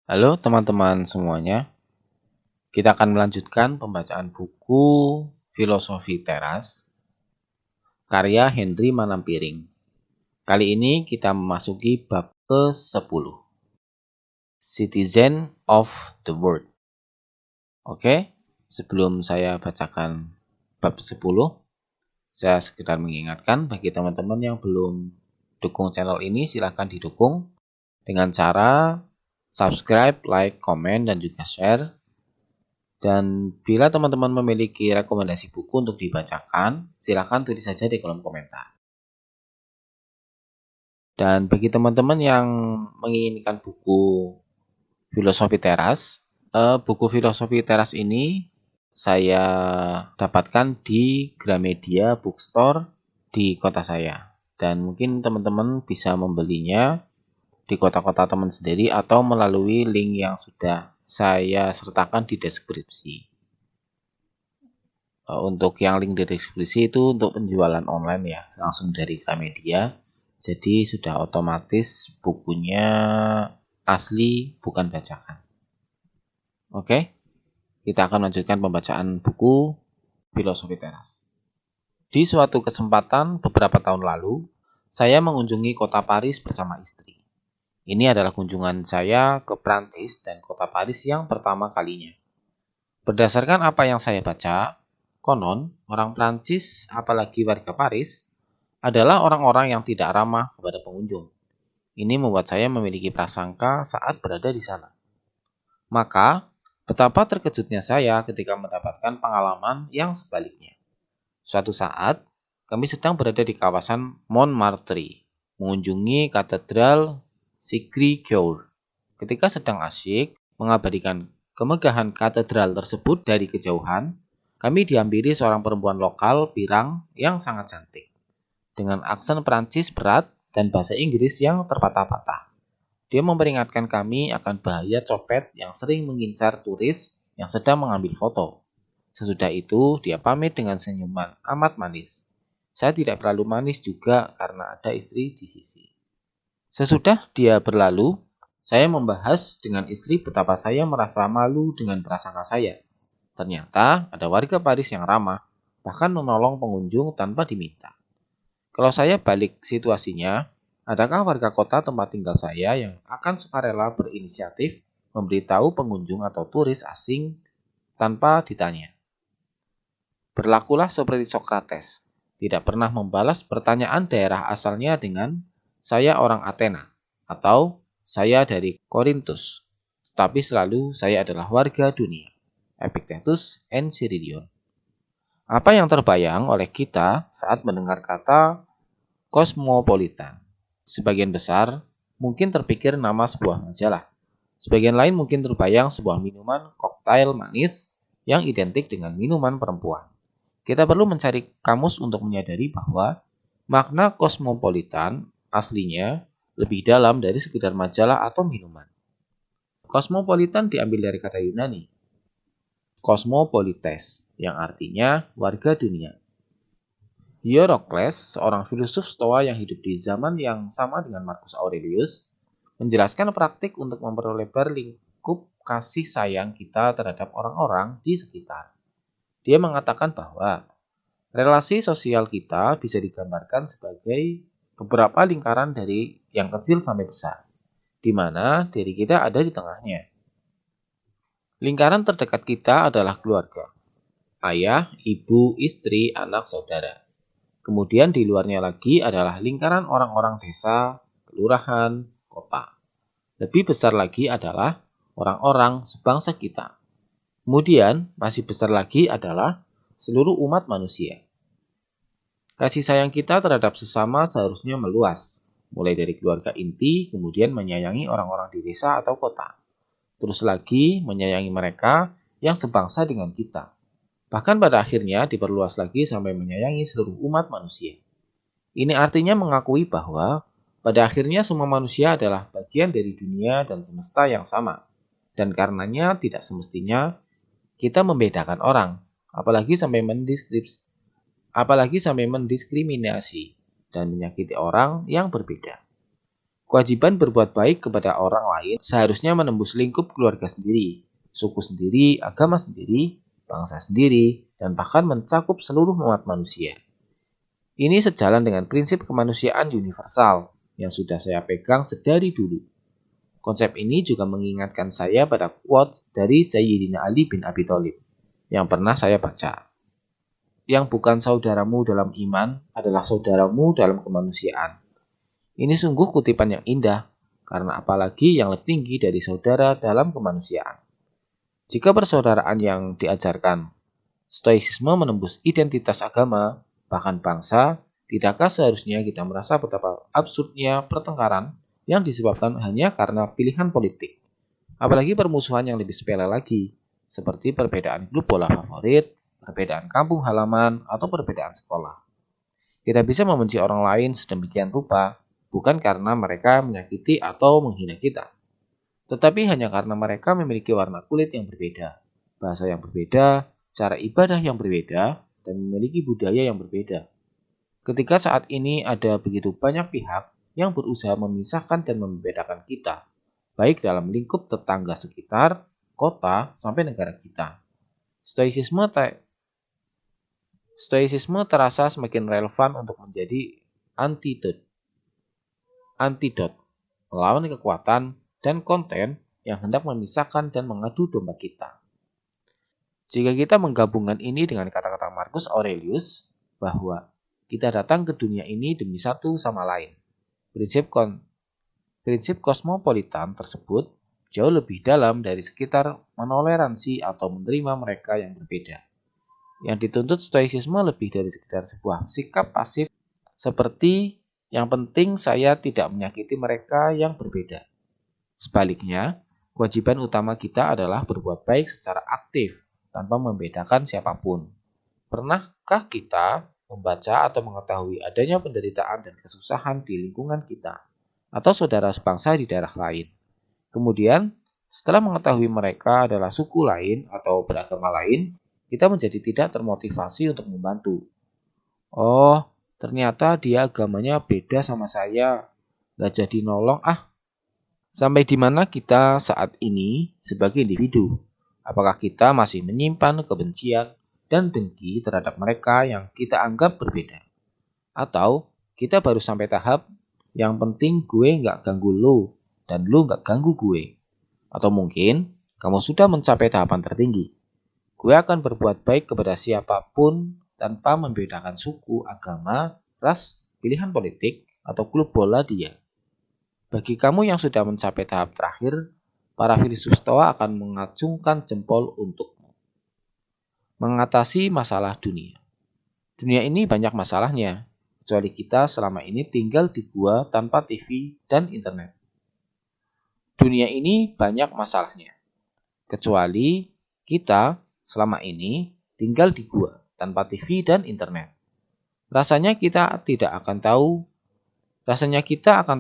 Halo teman-teman semuanya, kita akan melanjutkan pembacaan buku Filosofi Teras, karya Henry Manampiring. Kali ini kita memasuki bab ke-10, Citizen of the World. Oke, sebelum saya bacakan bab 10, saya sekedar mengingatkan bagi teman-teman yang belum dukung channel ini, silahkan didukung dengan cara subscribe, like, komen, dan juga share. Dan bila teman-teman memiliki rekomendasi buku untuk dibacakan, silakan tulis saja di kolom komentar. Dan bagi teman-teman yang menginginkan buku Filosofi Teras, buku Filosofi Teras ini saya dapatkan di Gramedia Bookstore di kota saya. Dan mungkin teman-teman bisa membelinya di kota-kota teman sendiri atau melalui link yang sudah saya sertakan di deskripsi. Untuk yang link di deskripsi itu untuk penjualan online ya, langsung dari Gramedia. Jadi sudah otomatis bukunya asli, bukan bajakan. Oke, kita akan lanjutkan pembacaan buku Filosofi Teras. Di suatu kesempatan beberapa tahun lalu, saya mengunjungi kota Paris bersama istri. Ini adalah kunjungan saya ke Prancis dan kota Paris yang pertama kalinya. Berdasarkan apa yang saya baca, konon, orang Prancis, apalagi warga Paris, adalah orang-orang yang tidak ramah kepada pengunjung. Ini membuat saya memiliki prasangka saat berada di sana. Maka, betapa terkejutnya saya ketika mendapatkan pengalaman yang sebaliknya. Suatu saat, kami sedang berada di kawasan Montmartre, mengunjungi katedral Sacré-Cœur. Ketika sedang asyik mengabadikan kemegahan katedral tersebut dari kejauhan, kami dihampiri seorang perempuan lokal pirang yang sangat cantik, dengan aksen Prancis berat dan bahasa Inggris yang terpatah-patah. Dia memperingatkan kami akan bahaya copet yang sering mengincar turis yang sedang mengambil foto. Sesudah itu, dia pamit dengan senyuman amat manis. Saya tidak terlalu manis juga karena ada istri di sisi. Sesudah dia berlalu, saya membahas dengan istri betapa saya merasa malu dengan prasangka saya. Ternyata ada warga Paris yang ramah, bahkan menolong pengunjung tanpa diminta. Kalau saya balik situasinya, adakah warga kota tempat tinggal saya yang akan sukarela berinisiatif memberitahu pengunjung atau turis asing tanpa ditanya? Berlakulah seperti Socrates, tidak pernah membalas pertanyaan daerah asalnya dengan "saya orang Athena" atau "saya dari Korintus", tetapi selalu "saya adalah warga dunia." Epictetus Enchiridion. Apa yang terbayang oleh kita saat mendengar kata cosmopolitan? Sebagian besar mungkin terpikir nama sebuah majalah. Sebagian lain mungkin terbayang sebuah minuman koktail manis yang identik dengan minuman perempuan. Kita perlu mencari kamus untuk menyadari bahwa makna cosmopolitan aslinya lebih dalam dari sekedar majalah atau minuman. Cosmopolitan diambil dari kata Yunani, cosmopolites, yang artinya warga dunia. Hierokles, seorang filsuf Stoa yang hidup di zaman yang sama dengan Marcus Aurelius, menjelaskan praktik untuk memperlebar lingkup kasih sayang kita terhadap orang-orang di sekitar. Dia mengatakan bahwa relasi sosial kita bisa digambarkan sebagai beberapa lingkaran dari yang kecil sampai besar, di mana diri kita ada di tengahnya. Lingkaran terdekat kita adalah keluarga, ayah, ibu, istri, anak, saudara. Kemudian di luarnya lagi adalah lingkaran orang-orang desa, kelurahan, kota. Lebih besar lagi adalah orang-orang sebangsa kita. Kemudian, masih besar lagi adalah seluruh umat manusia. Kasih sayang kita terhadap sesama seharusnya meluas, mulai dari keluarga inti, kemudian menyayangi orang-orang di desa atau kota. Terus lagi menyayangi mereka yang sebangsa dengan kita. Bahkan pada akhirnya diperluas lagi sampai menyayangi seluruh umat manusia. Ini artinya mengakui bahwa pada akhirnya semua manusia adalah bagian dari dunia dan semesta yang sama. Dan karenanya tidak semestinya kita membedakan orang, apalagi sampai mendiskriminasi dan menyakiti orang yang berbeda. Kewajiban berbuat baik kepada orang lain seharusnya menembus lingkup keluarga sendiri, suku sendiri, agama sendiri, bangsa sendiri, dan bahkan mencakup seluruh umat manusia. Ini sejalan dengan prinsip kemanusiaan universal yang sudah saya pegang sedari dulu. Konsep ini juga mengingatkan saya pada quote dari Sayyidina Ali bin Abi Thalib yang pernah saya baca. Yang bukan saudaramu dalam iman adalah saudaramu dalam kemanusiaan. Ini sungguh kutipan yang indah, karena apalagi yang lebih tinggi dari saudara dalam kemanusiaan. Jika persaudaraan yang diajarkan, stoicisme menembus identitas agama, bahkan bangsa, tidakkah seharusnya kita merasa betapa absurdnya pertengkaran yang disebabkan hanya karena pilihan politik? Apalagi permusuhan yang lebih sepele lagi, seperti perbedaan klub bola favorit, perbedaan kampung halaman, atau perbedaan sekolah. Kita bisa membenci orang lain sedemikian rupa, bukan karena mereka menyakiti atau menghina kita, tetapi hanya karena mereka memiliki warna kulit yang berbeda, bahasa yang berbeda, cara ibadah yang berbeda, dan memiliki budaya yang berbeda. Ketika saat ini ada begitu banyak pihak yang berusaha memisahkan dan membedakan kita, baik dalam lingkup tetangga sekitar, kota, sampai negara kita. Stoicisme terasa semakin relevan untuk menjadi antidot melawan kekuatan dan konten yang hendak memisahkan dan mengadu domba kita. Jika kita menggabungkan ini dengan kata-kata Marcus Aurelius bahwa kita datang ke dunia ini demi satu sama lain, prinsip kosmopolitan tersebut jauh lebih dalam dari sekitar menoleransi atau menerima mereka yang berbeda. Yang dituntut stoicisme lebih dari sekitar sebuah sikap pasif seperti yang penting saya tidak menyakiti mereka yang berbeda. Sebaliknya, kewajiban utama kita adalah berbuat baik secara aktif tanpa membedakan siapapun. Pernahkah kita membaca atau mengetahui adanya penderitaan dan kesusahan di lingkungan kita atau saudara sebangsa di daerah lain? Kemudian, setelah mengetahui mereka adalah suku lain atau beragama lain, kita menjadi tidak termotivasi untuk membantu. Oh, ternyata dia agamanya beda sama saya, gak jadi nolong ah. Sampai di mana kita saat ini sebagai individu? Apakah kita masih menyimpan kebencian dan dengki terhadap mereka yang kita anggap berbeda? Atau kita baru sampai tahap yang penting gue gak ganggu lo dan lo gak ganggu gue? Atau mungkin kamu sudah mencapai tahapan tertinggi. Gue akan berbuat baik kepada siapapun tanpa membedakan suku, agama, ras, pilihan politik, atau klub bola dia. Bagi kamu yang sudah mencapai tahap terakhir, para filsuf Stoa akan mengacungkan jempol untukmu. Mengatasi masalah dunia. Dunia ini banyak masalahnya, kecuali kita selama ini tinggal di gua tanpa TV dan internet. Dunia ini banyak masalahnya, kecuali kita selama ini tinggal di gua tanpa TV dan internet. Rasanya kita akan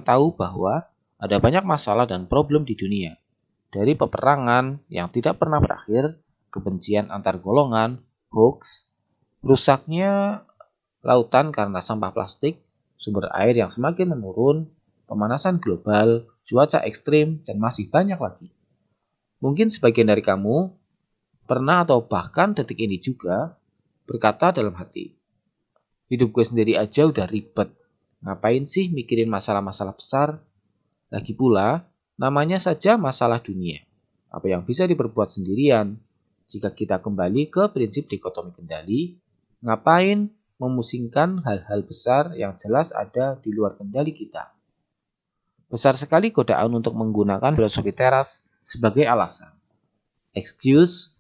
tahu bahwa ada banyak masalah dan problem di dunia. Dari peperangan yang tidak pernah berakhir, kebencian antar golongan, hoax, rusaknya lautan karena sampah plastik, sumber air yang semakin menurun, pemanasan global, cuaca ekstrim, dan masih banyak lagi. Mungkin sebagian dari kamu pernah atau bahkan detik ini juga berkata dalam hati, hidup gue sendiri aja udah ribet, ngapain sih mikirin masalah-masalah besar? Lagi pula, namanya saja masalah dunia. Apa yang bisa diperbuat sendirian? Jika kita kembali ke prinsip dikotomi kendali, ngapain memusingkan hal-hal besar yang jelas ada di luar kendali kita? Besar sekali godaan untuk menggunakan filosofi teras sebagai alasan. Excuse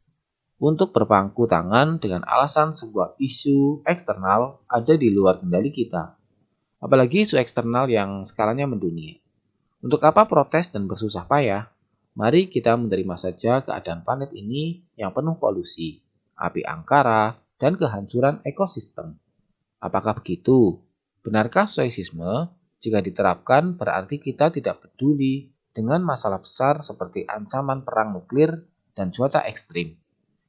untuk berpangku tangan dengan alasan sebuah isu eksternal ada di luar kendali kita. Apalagi isu eksternal yang skalanya mendunia. Untuk apa protes dan bersusah payah? Mari kita menerima saja keadaan planet ini yang penuh polusi, api angkara, dan kehancuran ekosistem. Apakah begitu? Benarkah stoicisme? Jika diterapkan, berarti kita tidak peduli dengan masalah besar seperti ancaman perang nuklir dan cuaca ekstrim.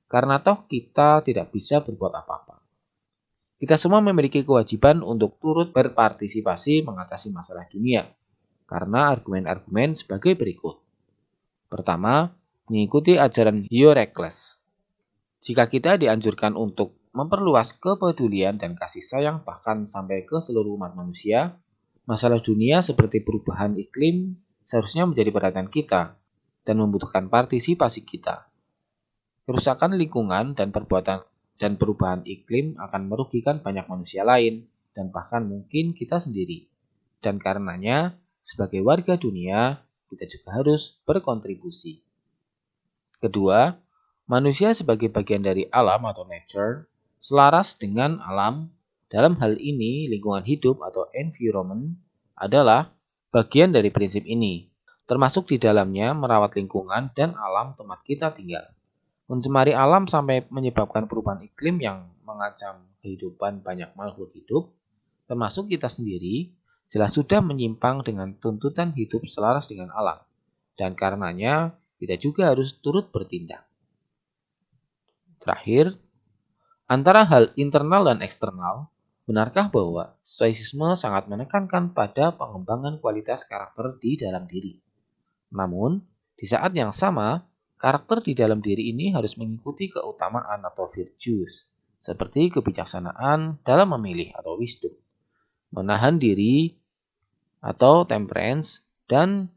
Karena toh kita tidak bisa berbuat apa-apa. Kita semua memiliki kewajiban untuk turut berpartisipasi mengatasi masalah dunia. karena argumen-argumen sebagai berikut. Pertama, mengikuti ajaran Hierocles. Jika kita dianjurkan untuk memperluas kepedulian dan kasih sayang bahkan sampai ke seluruh umat manusia, masalah dunia seperti perubahan iklim seharusnya menjadi perhatian kita dan membutuhkan partisipasi kita. Kerusakan lingkungan dan perubahan iklim akan merugikan banyak manusia lain dan bahkan mungkin kita sendiri. Dan karenanya, sebagai warga dunia, kita juga harus berkontribusi. Kedua, manusia sebagai bagian dari alam atau nature, selaras dengan alam, dalam hal ini lingkungan hidup atau environment adalah bagian dari prinsip ini, termasuk di dalamnya merawat lingkungan dan alam tempat kita tinggal. Mencemari alam sampai menyebabkan perubahan iklim yang mengancam kehidupan banyak makhluk hidup, termasuk kita sendiri, jelas sudah menyimpang dengan tuntutan hidup selaras dengan alam. Dan karenanya, kita juga harus turut bertindak. Terakhir, antara hal internal dan eksternal, benarkah bahwa stoicisme sangat menekankan pada pengembangan kualitas karakter di dalam diri? Namun, di saat yang sama, karakter di dalam diri ini harus mengikuti keutamaan atau virtues, seperti kebijaksanaan dalam memilih atau wisdom, menahan diri atau temperance, dan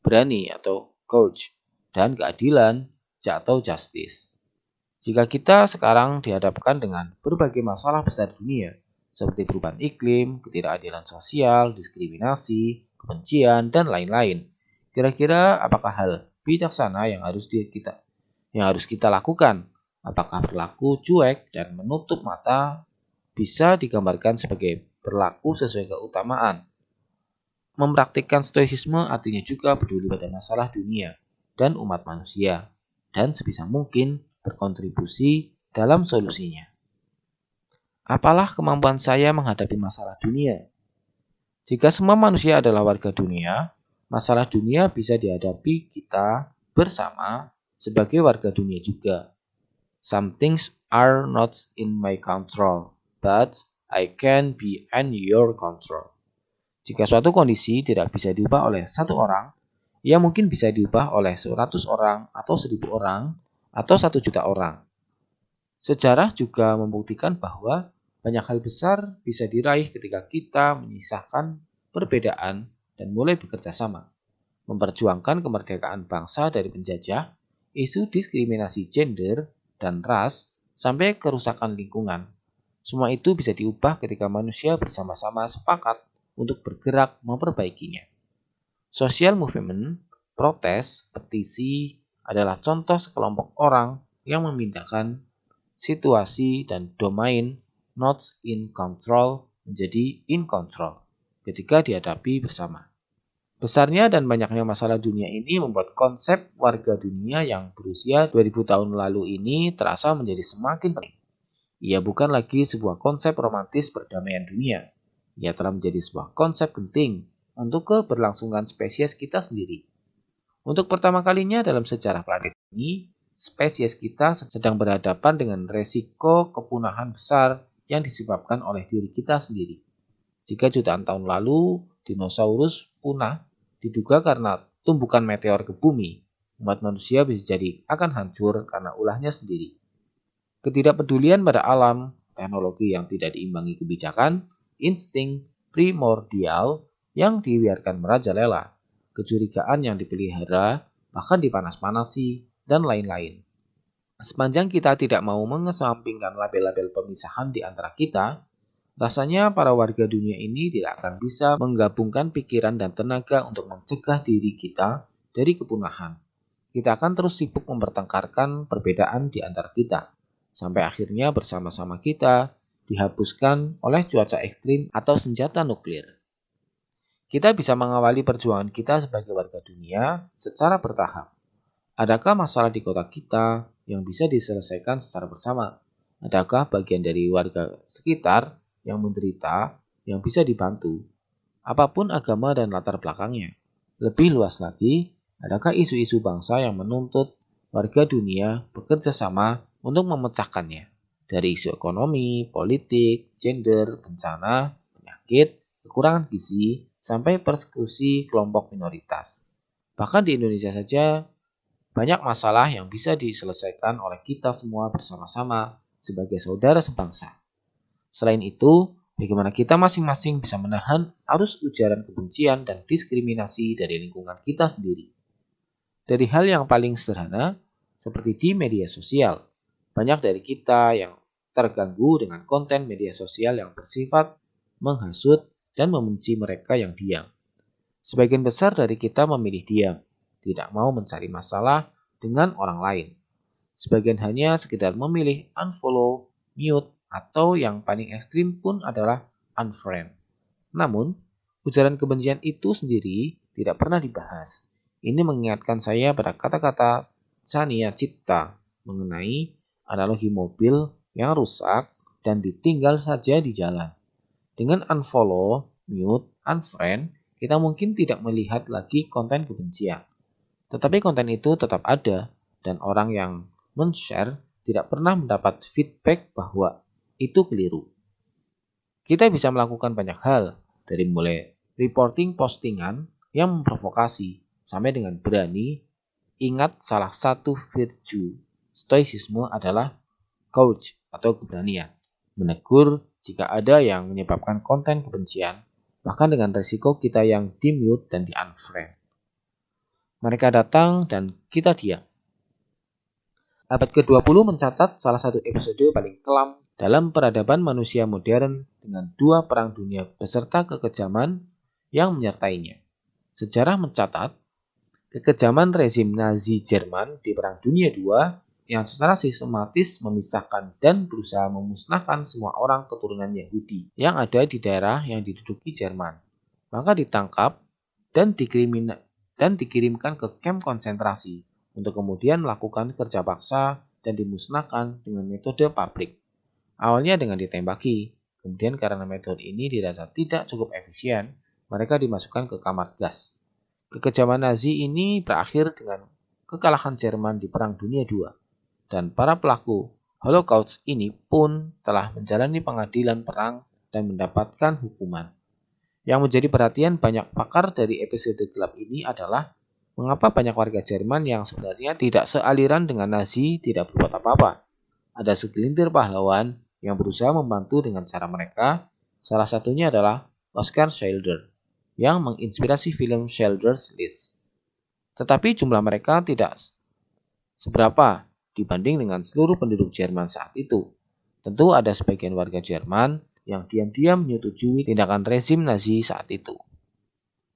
berani atau courage, dan keadilan atau justice. Jika kita sekarang dihadapkan dengan berbagai masalah besar dunia, seperti perubahan iklim, ketidakadilan sosial, diskriminasi, kebencian, dan lain-lain, kira-kira apakah hal bijaksana yang harus kita lakukan? Apakah berlaku cuek dan menutup mata bisa digambarkan sebagai berlaku sesuai keutamaan? Mempraktikkan stoicisme artinya juga peduli pada masalah dunia dan umat manusia, dan sebisa mungkin berkontribusi dalam solusinya. Apalah kemampuan saya menghadapi masalah dunia? Jika semua manusia adalah warga dunia, masalah dunia bisa dihadapi kita bersama sebagai warga dunia juga. Some things are not in my control, but I can be in your control. Jika suatu kondisi tidak bisa diubah oleh satu orang, ia mungkin bisa diubah oleh 100 orang atau 1000 orang atau 1 juta orang. Sejarah juga membuktikan bahwa banyak hal besar bisa diraih ketika kita menyisahkan perbedaan dan mulai bekerja sama, memperjuangkan kemerdekaan bangsa dari penjajah, isu diskriminasi gender dan ras, sampai kerusakan lingkungan. Semua itu bisa diubah ketika manusia bersama-sama sepakat untuk bergerak memperbaikinya. Social movement, protes, petisi adalah contoh sekelompok orang yang memindahkan situasi dan domain not in control menjadi in control ketika dihadapi bersama. Besarnya dan banyaknya masalah dunia ini membuat konsep warga dunia yang berusia 2000 tahun lalu ini terasa menjadi semakin penting. Ia bukan lagi sebuah konsep romantis perdamaian dunia. Ia telah menjadi sebuah konsep penting untuk keberlangsungan spesies kita sendiri. Untuk pertama kalinya dalam sejarah planet ini, spesies kita sedang berhadapan dengan resiko kepunahan besar yang disebabkan oleh diri kita sendiri. Jika jutaan tahun lalu dinosaurus punah, diduga karena tumbukan meteor ke bumi, umat manusia bisa jadi akan hancur karena ulahnya sendiri. Ketidakpedulian pada alam, teknologi yang tidak diimbangi kebijakan, insting primordial yang dibiarkan merajalela, kecurigaan yang dipelihara, bahkan dipanas-panasi, dan lain-lain. Sepanjang kita tidak mau mengesampingkan label-label pemisahan di antara kita, rasanya para warga dunia ini tidak akan bisa menggabungkan pikiran dan tenaga untuk mencegah diri kita dari kepunahan. Kita akan terus sibuk mempertengkarkan perbedaan di antara kita, sampai akhirnya bersama-sama kita dihapuskan oleh cuaca ekstrim atau senjata nuklir. Kita bisa mengawali perjuangan kita sebagai warga dunia secara bertahap. Adakah masalah di kota kita yang bisa diselesaikan secara bersama? Adakah bagian dari warga sekitar yang menderita yang bisa dibantu? Apapun agama dan latar belakangnya. Lebih luas lagi, adakah isu-isu bangsa yang menuntut warga dunia bekerja sama untuk memecahkannya? Dari isu ekonomi, politik, gender, bencana, penyakit, kekurangan gizi, sampai persekusi kelompok minoritas. Bahkan di Indonesia saja, banyak masalah yang bisa diselesaikan oleh kita semua bersama-sama sebagai saudara sebangsa. Selain itu, bagaimana kita masing-masing bisa menahan arus ujaran kebencian dan diskriminasi dari lingkungan kita sendiri. Dari hal yang paling sederhana, seperti di media sosial, banyak dari kita yang terganggu dengan konten media sosial yang bersifat menghasut dan membenci mereka yang diam. Sebagian besar dari kita memilih diam, tidak mau mencari masalah dengan orang lain. Sebagian hanya sekedar memilih unfollow, mute, atau yang paling ekstrim pun adalah unfriend. Namun, ujaran kebencian itu sendiri tidak pernah dibahas. Ini mengingatkan saya pada kata-kata Chania Citta mengenai analogi mobil yang rusak dan ditinggal saja di jalan. Dengan unfollow, mute, unfriend, kita mungkin tidak melihat lagi konten kebencian. Tetapi konten itu tetap ada dan orang yang men-share tidak pernah mendapat feedback bahwa itu keliru. Kita bisa melakukan banyak hal, dari mulai reporting postingan yang memprovokasi sampai dengan berani. Ingat, salah satu virtue stoicisme adalah courage atau keberanian. Menegur jika ada yang menyebabkan konten kebencian, bahkan dengan resiko kita yang di-mute dan di-unfriend. Mereka datang dan kita diam. Abad ke-20 mencatat salah satu episode paling kelam dalam peradaban manusia modern dengan 2 perang dunia beserta kekejaman yang menyertainya. Sejarah mencatat kekejaman rezim Nazi Jerman di Perang Dunia II yang secara sistematis memisahkan dan berusaha memusnahkan semua orang keturunan Yahudi yang ada di daerah yang diduduki Jerman. Maka ditangkap dan dikirimkan ke kamp konsentrasi untuk kemudian melakukan kerja paksa dan dimusnahkan dengan metode pabrik. Awalnya dengan ditembaki, kemudian karena metode ini dirasa tidak cukup efisien, mereka dimasukkan ke kamar gas. Kekejaman Nazi ini berakhir dengan kekalahan Jerman di Perang Dunia II. Dan para pelaku Holocaust ini pun telah menjalani pengadilan perang dan mendapatkan hukuman. Yang menjadi perhatian banyak pakar dari episode gelap ini adalah mengapa banyak warga Jerman yang sebenarnya tidak sealiran dengan Nazi tidak berbuat apa-apa. Ada segelintir pahlawan yang berusaha membantu dengan cara mereka, salah satunya adalah Oscar Schindler yang menginspirasi film Schindler's List. Tetapi jumlah mereka tidak seberapa dibanding dengan seluruh penduduk Jerman saat itu. Tentu ada sebagian warga Jerman yang diam-diam menyetujui tindakan rezim Nazi saat itu.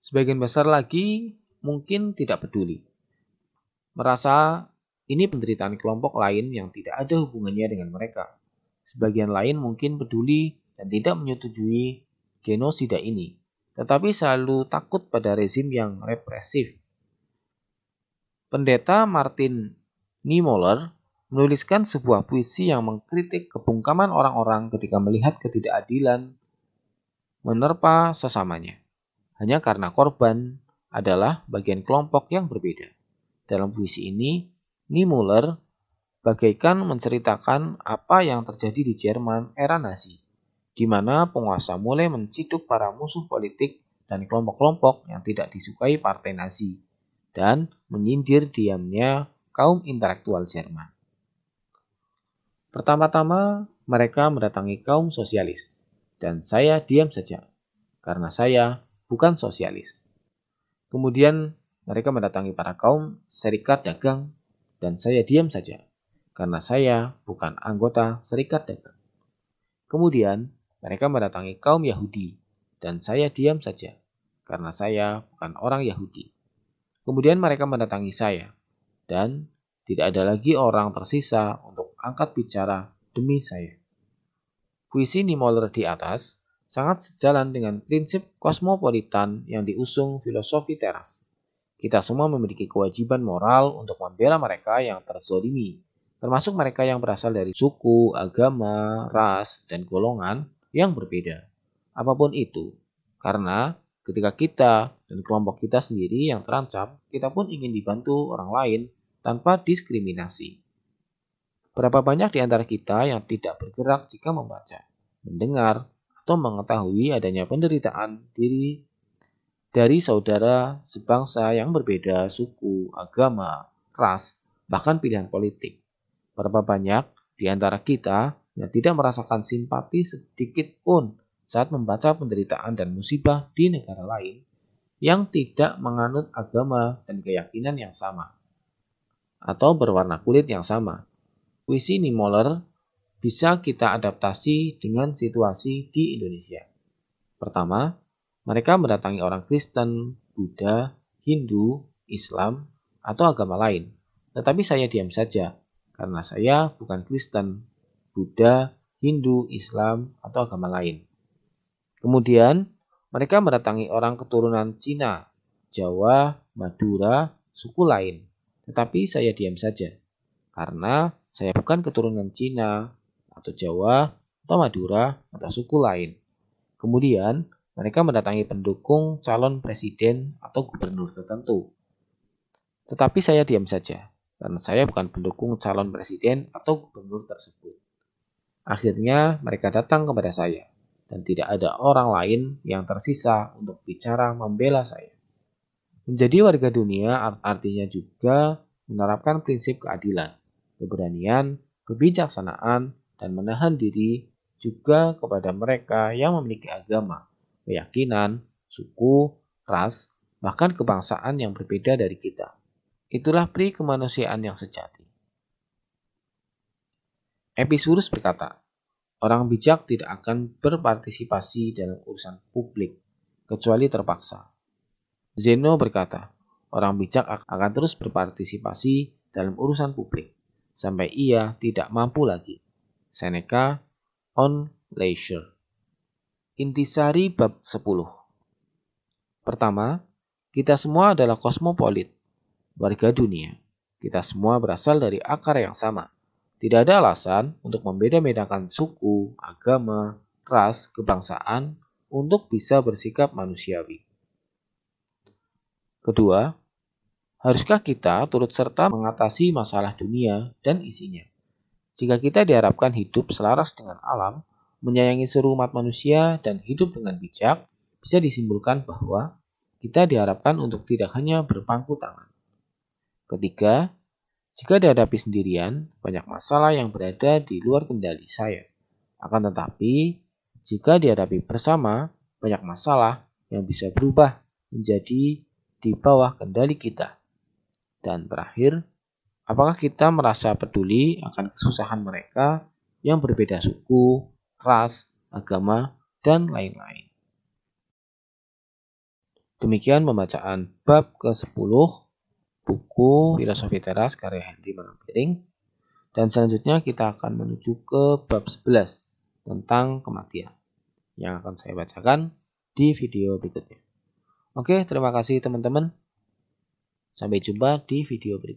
Sebagian besar lagi mungkin tidak peduli. Merasa ini penderitaan kelompok lain yang tidak ada hubungannya dengan mereka. Sebagian lain mungkin peduli dan tidak menyetujui genosida ini, tetapi selalu takut pada rezim yang represif. Pendeta Martin Niemöller menuliskan sebuah puisi yang mengkritik kebungkaman orang-orang ketika melihat ketidakadilan menerpa sesamanya, hanya karena korban adalah bagian kelompok yang berbeda. Dalam puisi ini, Niemöller bagaikan menceritakan apa yang terjadi di Jerman era Nazi, di mana penguasa mulai menciduk para musuh politik dan kelompok-kelompok yang tidak disukai partai Nazi, dan menyindir diamnya kaum intelektual Jerman. Pertama-tama, mereka mendatangi kaum sosialis, dan saya diam saja, karena saya bukan sosialis. Kemudian, mereka mendatangi para kaum serikat dagang, dan saya diam saja, karena saya bukan anggota serikat dagang. Kemudian, mereka mendatangi kaum Yahudi, dan saya diam saja, karena saya bukan orang Yahudi. Kemudian mereka mendatangi saya, dan tidak ada lagi orang tersisa untuk angkat bicara demi saya. Puisi Niemöller di atas sangat sejalan dengan prinsip kosmopolitan yang diusung filosofi teras. Kita semua memiliki kewajiban moral untuk membela mereka yang terzolimi, termasuk mereka yang berasal dari suku, agama, ras, dan golongan yang berbeda. Apapun itu, karena ketika kita dan kelompok kita sendiri yang terancam, kita pun ingin dibantu orang lain tanpa diskriminasi. Berapa banyak di antara kita yang tidak bergerak jika membaca, mendengar, atau mengetahui adanya penderitaan diri dari saudara sebangsa yang berbeda suku, agama, ras, bahkan pilihan politik. Berapa banyak di antara kita yang tidak merasakan simpati sedikit pun saat membaca penderitaan dan musibah di negara lain yang tidak menganut agama dan keyakinan yang sama atau berwarna kulit yang sama. Puisi Niemöller bisa kita adaptasi dengan situasi di Indonesia. Pertama, mereka mendatangi orang Kristen, Buddha, Hindu, Islam, atau agama lain. Tetapi saya diam saja, karena saya bukan Kristen, Buddha, Hindu, Islam, atau agama lain. Kemudian, mereka mendatangi orang keturunan Cina, Jawa, Madura, suku lain. Tetapi saya diam saja, karena saya bukan keturunan Cina, atau Jawa, atau Madura, atau suku lain. Kemudian, mereka mendatangi pendukung calon presiden atau gubernur tertentu. Tetapi saya diam saja, karena saya bukan pendukung calon presiden atau gubernur tersebut. Akhirnya, mereka datang kepada saya, dan tidak ada orang lain yang tersisa untuk bicara membela saya. Menjadi warga dunia artinya juga menerapkan prinsip keadilan, keberanian, kebijaksanaan, dan menahan diri juga kepada mereka yang memiliki agama, keyakinan, suku, ras, bahkan kebangsaan yang berbeda dari kita. Itulah pri kemanusiaan yang sejati. Epicurus berkata, orang bijak tidak akan berpartisipasi dalam urusan publik, kecuali terpaksa. Zeno berkata, orang bijak akan terus berpartisipasi dalam urusan publik, sampai ia tidak mampu lagi. Seneca, On Leisure. Intisari bab 10. Pertama, kita semua adalah kosmopolit, warga dunia. Kita semua berasal dari akar yang sama. Tidak ada alasan untuk membeda-bedakan suku, agama, ras, kebangsaan untuk bisa bersikap manusiawi. Kedua, haruskah kita turut serta mengatasi masalah dunia dan isinya? Jika kita diharapkan hidup selaras dengan alam, menyayangi seluruh umat manusia, dan hidup dengan bijak, bisa disimpulkan bahwa kita diharapkan untuk tidak hanya berpangku tangan. Ketiga, jika dihadapi sendirian, banyak masalah yang berada di luar kendali saya. Akan tetapi, jika dihadapi bersama, banyak masalah yang bisa berubah menjadi di bawah kendali kita. Dan terakhir, apakah kita merasa peduli akan kesusahan mereka yang berbeda suku, ras, agama, dan lain-lain? Demikian pembacaan bab ke-10 buku Filosofi Teras karya Henry Manampiring. Dan selanjutnya kita akan menuju ke bab 11 tentang kematian yang akan saya bacakan di video berikutnya. Oke, terima kasih teman-teman. Sampai jumpa di video berikutnya.